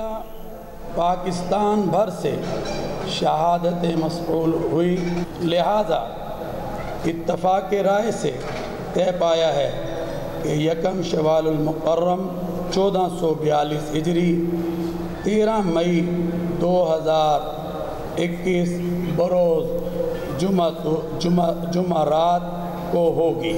जिला पाकिस्तान भर से शहादतें मसऊल हुई, लिहाजा इत्तफ़ाक़ राय से तय पाया है कि 1 शवालुल मुकर्रम 1442 हिजरी 13 मई 2021 बरोज़ जुमारात को होगी।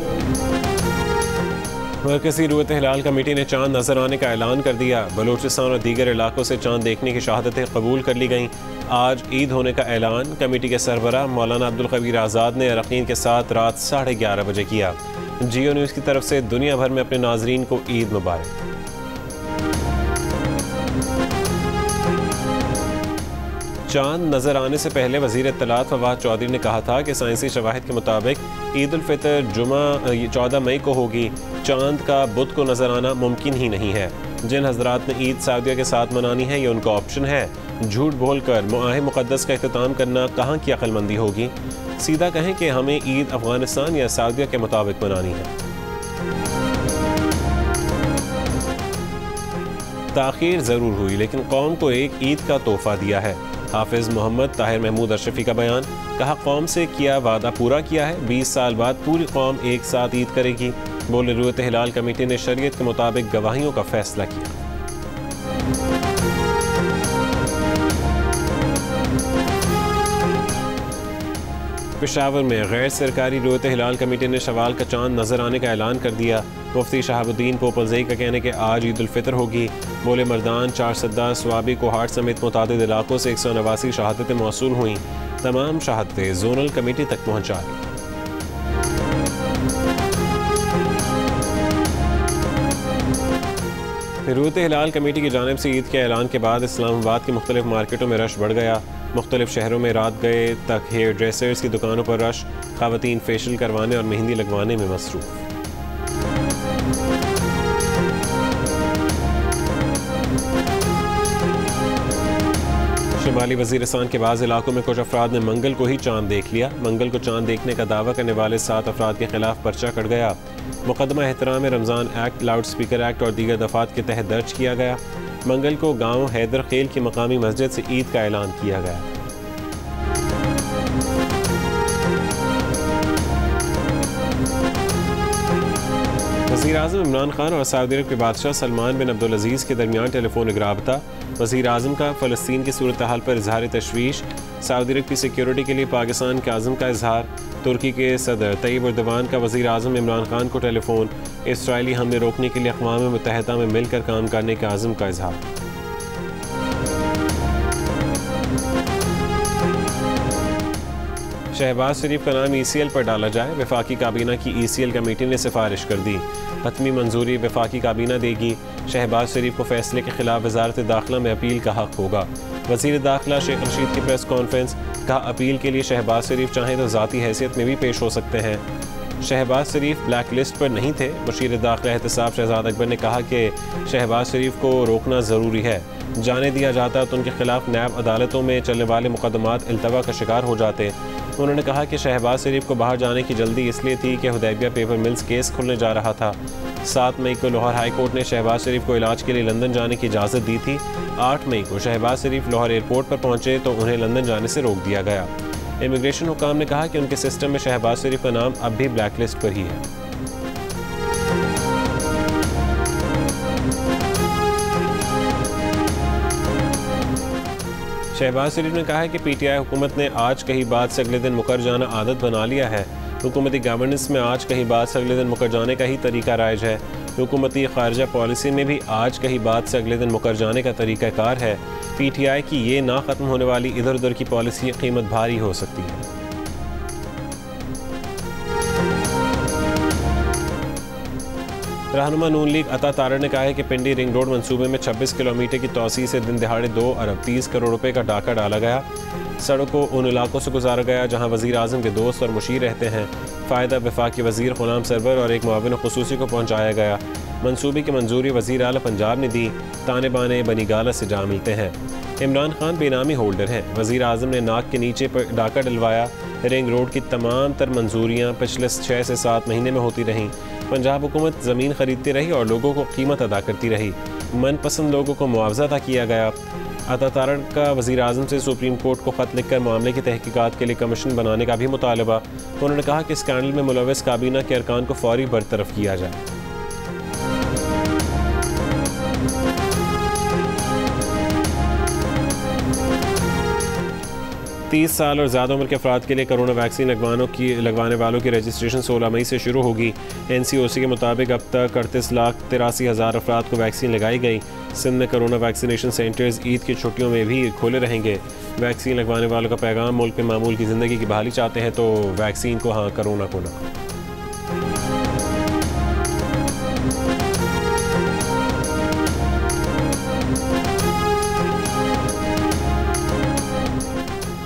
मरकज़ी रूयत हिलाल कमेटी ने चांद नजर आने का ऐलान कर दिया। बलूचिस्तान और दीगर इलाकों से चांद देखने की शहादतें कबूल कर ली गईं। आज ईद होने का ऐलान कमेटी के सरबराह मौलाना अब्दुल कबीर आज़ाद ने अरक़ीन के साथ रात 11:30 बजे किया। जियो न्यूज़ की तरफ से दुनिया भर में अपने नाजरीन को ईद मुबारक। चांद नजर आने से पहले वज़ीर इत्तलात फवाद चौधरी ने कहा था कि साइंसी शवाहिद के मुताबिक ईद उल फितर जुमा 14 मई को होगी। चांद का बुध को नजर आना मुमकिन ही नहीं है। जिन हजरात ने ईद सऊदीया के साथ मनानी है ये उनका ऑप्शन है। झूठ बोलकर माह मुक़द्दस का इख्तिताम करना कहाँ की अक्लमंदी होगी। सीधा कहें कि हमें ईद अफगानिस्तान या सऊदीया के मुताबिक मनानी है। ताख़ीर ज़रूर हुई लेकिन कौम को एक ईद का तोहफ़ा दिया है। हाफिज़ मोहम्मद ताहिर महमूद अशरफी का बयान। कहा कौम से किया वादा पूरा किया है। 20 साल बाद पूरी कौम एक साथ ईद करेगी। बोले रूयत हिलाल कमेटी ने शरीयत के मुताबिक गवाहियों का फैसला किया। पेशावर में गैर सरकारी रूयत हिलाल कमेटी ने शवाल का चांद नजर आने का ऐलान कर दिया। मुफ्ती शहाबुद्दीन पोपलजई का कहने के आज ईद उल फितर होगी। बोले मर्दान, चारसद्दा, स्वाबी, कोहाट समेत मुतादिद इलाकों से 189 शहादतें मौसूल हुई। तमाम शहादतें जोनल कमेटी तक पहुँचा दी। रूयत हिलाल कमेटी की जानिब से ईद के ऐलान के बाद इस्लामाबाद की मुख्तलिफ मार्केटों में रश बढ़ गया। मुख्तलिफ शहरों में रात गए तक हेयर ड्रेसर्स की दुकानों पर रश। ख़वातीन फेशियल करवाने और मेहंदी लगवाने में मसरूफ़। शुमाली वज़ीरिस्तान के बाज़ इलाकों में कुछ अफराद ने मंगल को ही चांद देख लिया। मंगल को चांद देखने का दावा करने वाले 7 अफराद के खिलाफ पर्चा कट गया। मुकदमा एहतराम Ramzan act, loud speaker act और दीगर दफ़ात के तहत दर्ज किया गया। मंगल को गांव हैदर खेल की मकामी मस्जिद से ईद का ऐलान किया गया। वज़ीर आज़म इमरान खान और सऊदी अरब के बादशाह सलमान बिन अब्दुल अज़ीज़ के दरमियान टेलीफोनिक राबता। वज़ीर आज़म का फ़लस्तीन की सूरत हाल पर इज़हार तशवीश। सऊदी अरब की सिक्योरिटी के लिए पाकिस्तान के आज़म का इजहार। तुर्की के सदर तैयब एर्दोगान का वज़ीर आज़म इमरान खान को टेलीफोन। इसराइली हमले रोकने के लिए अक़वाम मुत्तहिदा में मिलकर काम करने के आज़म का इजहार। शहबाज शरीफ का नाम ECL पर डाला जाए। वफाकी काबीना की ECL कमेटी ने सिफारिश कर दी। हतमी मंजूरी वफाकी काबीना देगी। शहबाज शरीफ को फैसले के खिलाफ वजारत दाखिला में अपील का हक होगा। वज़ीर दाखिला शेख रशीद की प्रेस कॉन्फ्रेंस। कहा अपील के लिए शहबाज शरीफ चाहें तो ज़ाती हैसियत में भी पेश हो सकते हैं। शहबाज शरीफ ब्लैक लिस्ट पर नहीं थे। वज़ीर दाखिला एहतसाब शहजाद अकबर ने कहा कि शहबाज शरीफ को रोकना ज़रूरी है। जाने दिया जाता तो उनके खिलाफ नैब अदालतों में चलने वाले मुकदमात इल्तवा का शिकार हो जाते। उन्होंने कहा कि शहबाज शरीफ को बाहर जाने की जल्दी इसलिए थी कि हुदैबिया पेपर मिल्स केस खुलने जा रहा था। 7 मई को लाहौर हाई कोर्ट ने शहबाज शरीफ को इलाज के लिए लंदन जाने की इजाज़त दी थी। 8 मई को शहबाज शरीफ लाहौर एयरपोर्ट पर पहुंचे तो उन्हें लंदन जाने से रोक दिया गया। इमिग्रेशन हुकाम ने कहा कि उनके सिस्टम में शहबाज शरीफ का नाम अब भी ब्लैक लिस्ट पर ही है। शहबाज शरीफ ने कहा है कि PTI हुकूमत ने आज कहीं बात से अगले दिन मुकर जाना आदत बना लिया है। हुकूमती गवर्नेंस में आज कहीं बात से अगले दिन मुकर जाने का ही तरीका राइज है। हुकूमती खारजा पॉलिसी में भी आज कहीं बात से अगले दिन मुकर जाने का तरीक़ाकार है। PTI की ये ना ख़त्म होने वाली इधर उधर की पॉलिसी कीमत भारी हो सकती है। रहनुमा नून लीग अता तारड़ ने कहा है कि पिंडी रिंग रोड मंसूबे में 26 किलोमीटर की तोसी से दिन दिहाड़े 2 अरब 30 करोड़ रुपए का डाका डाला गया। सड़क को उन इलाकों से गुजारा गया जहां वज़ीर आज़म के दोस्त और मुशीर रहते हैं। फ़ायदा वफाकी वज़ीर ग़ुलाम सरवर और एक मुआविन ख़ुसूसी को पहुँचाया गया। मंसूबे की मंजूरी वज़ीर आला पंजाब ने दी। ताने बाने बनी गाला से जा मिलते हैं। इमरान खान बेनामी होल्डर हैं। वज़ीर आज़म ने नाक के नीचे पर डाका डलवाया। रिंग रोड की तमाम तर मंजूरियाँ पिछले 6 से 7 महीने में होती रहीं। पंजाब हुकूमत ज़मीन खरीदती रही और लोगों को कीमत अदा करती रही। मनपसंद लोगों को मुआवजा अता किया गया। अतातारण का वज़ीर-ए-आज़म से सुप्रीम कोर्ट को ख़त लिखकर मामले की तहकीकात के लिए कमीशन बनाने का भी मुतालबा। उन्होंने कहा कि स्कैंडल में मुलव्वस काबीना के अरकान को फौरी बरतरफ किया जाए। 30 साल और ज़्यादा उम्र के अफराद के लिए कोरोना वैक्सीन लगवाने वालों की रजिस्ट्रेशन 16 मई से शुरू होगी। NCOC के मुताबिक अब तक 38,83,000 अफराद को वैक्सीन लगाई गई। सिंध में कोरोना वैक्सीनेशन सेंटर्स ईद की छुट्टियों में भी खुले रहेंगे। वैक्सीन लगवाने वालों का पैगाम, मुल्क में मामूल की ज़िंदगी की बहाली चाहते हैं तो वैक्सीन को हाँ, कोरोना को ना।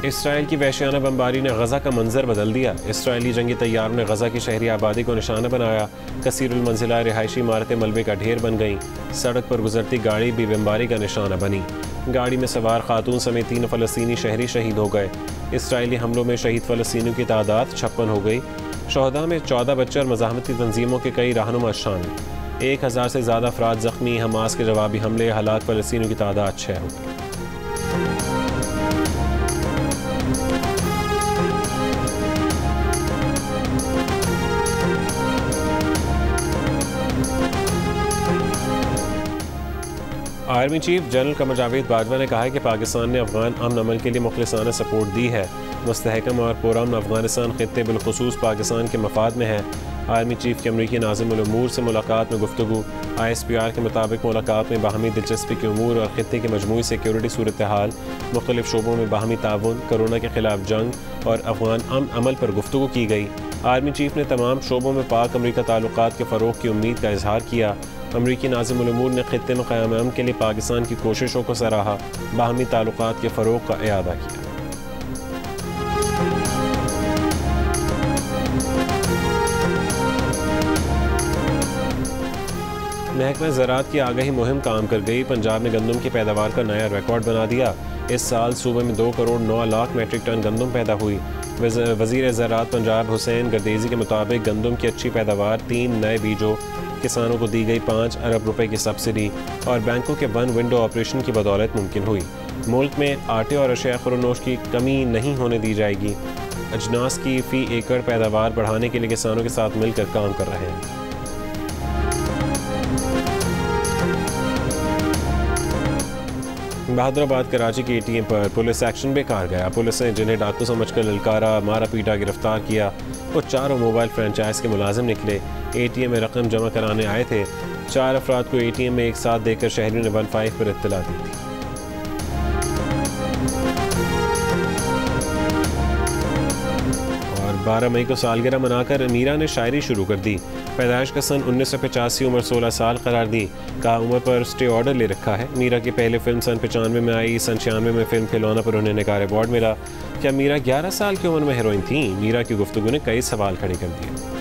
इसराइल की वहशियाना बमबारी ने गज़ा का मंजर बदल दिया। इसराइली जंगी तैयारों ने गज़ा की शहरी आबादी को निशाना बनाया। कसीरुल मंजिला रिहायशी इमारतें मलबे का ढेर बन गईं। सड़क पर गुजरती गाड़ी भी बमबारी का निशाना बनी। गाड़ी में सवार खातून समेत 3 फ़लस्तीनी शहरी शहीद हो गए। इसराइली हमलों में शहीद फ़लस्तीनियों की तादाद 56 हो गई। शहदा में 14 बच्चे और मज़ाहमती तंजीमों के कई रहनुमा शामिल। 1000 से ज़्यादा अफराद ज़ख्मी। हमास के जवाबी हमले हलाक फ़लस्तीनियों की तादाद 6 हो गई। Army chief general Qamar Javed Bajwa ने कहा है कि पाकिस्तान ने अफगान अमन अमल के लिए मुखलिसाना सपोर्ट दी है। मुस्तहकम और पुरअमन अफगानिस्तान खित्ते बिलखुसूस पाकिस्तान के मफाद में है। आर्मी चीफ की अमरीकी नाज़िम उल उमूर से मुलाकात में गुफ्तगू। ISPR के मुताबिक मुलाकात में बाहमी दिलचस्पी के उमूर और खित्ते की मजमूई सिक्योरिटी सूरत हाल, मुख्तलिफ शोबों में बाहमी ताउन, कोरोना के खिलाफ जंग और अफगान अमन अमल पर गुफ्तगू की गई। आर्मी चीफ ने तमाम शोबों में पाक अमरीका ताल्लुकात के फ़रोग़ की उम्मीद का इजहार किया। अमरीकी नाज़िम उल उमूर ने खित्ते में क़याम अमन के लिए पाकिस्तान की कोशिशों को सराहा। बाहमी ताल्लुकात के फ़रोग़ का इयादा किया। महकमा ज़राअत की आगाही मुहिम काम कर गई। पंजाब ने गंदम की पैदावार का नया रिकॉर्ड बना दिया। इस साल सूबे में 2 करोड़ 9 लाख मैट्रिक टन गंदम पैदा हुई। वज़ीर ज़राअत पंजाब हुसैन गर्देज़ी के मुताबिक गंदम की अच्छी पैदावार, 3 नए बीजों, किसानों को दी गई 5 अरब रुपए की सब्सिडी और बैंकों के 1 विंडो ऑपरेशन की बदौलत मुमकिन हुई। मुल्क में आटे और अशिया खुरनोश की कमी नहीं होने दी जाएगी। अजनास की फ़ी एकड़ पैदावार बढ़ाने के लिए किसानों के साथ मिलकर काम कर रहे हैं। बहादुराबाद कराची के ATM पर पुलिस एक्शन बेकार गया। पुलिस ने जिन्हें डाकू समझकर ललकारा, मारा पीटा, गिरफ्तार किया, वो 4 मोबाइल फ्रेंचाइज के मुलाजिम निकले। ATM में रकम जमा कराने आए थे। 4 अफराद को ATM में एक साथ देकर शहरियों ने 15 पर इत्तला दी थी। और 12 मई को सालगिरह मनाकर मीरा ने शायरी शुरू कर दी। पैदाइश का सन 1985, उम्र 16 साल करार दी। कहा उम्र पर स्टे ऑर्डर ले रखा है। मीरा की पहले फिल्म सन 95 में आई। सन 96 में फिल्म खिलौना पर उन्हें निकार अवार्ड मिला। क्या मीरा 11 साल की उम्र में हीरोइन थी? मीरा की गुफ्तगू ने कई सवाल खड़े कर दिए।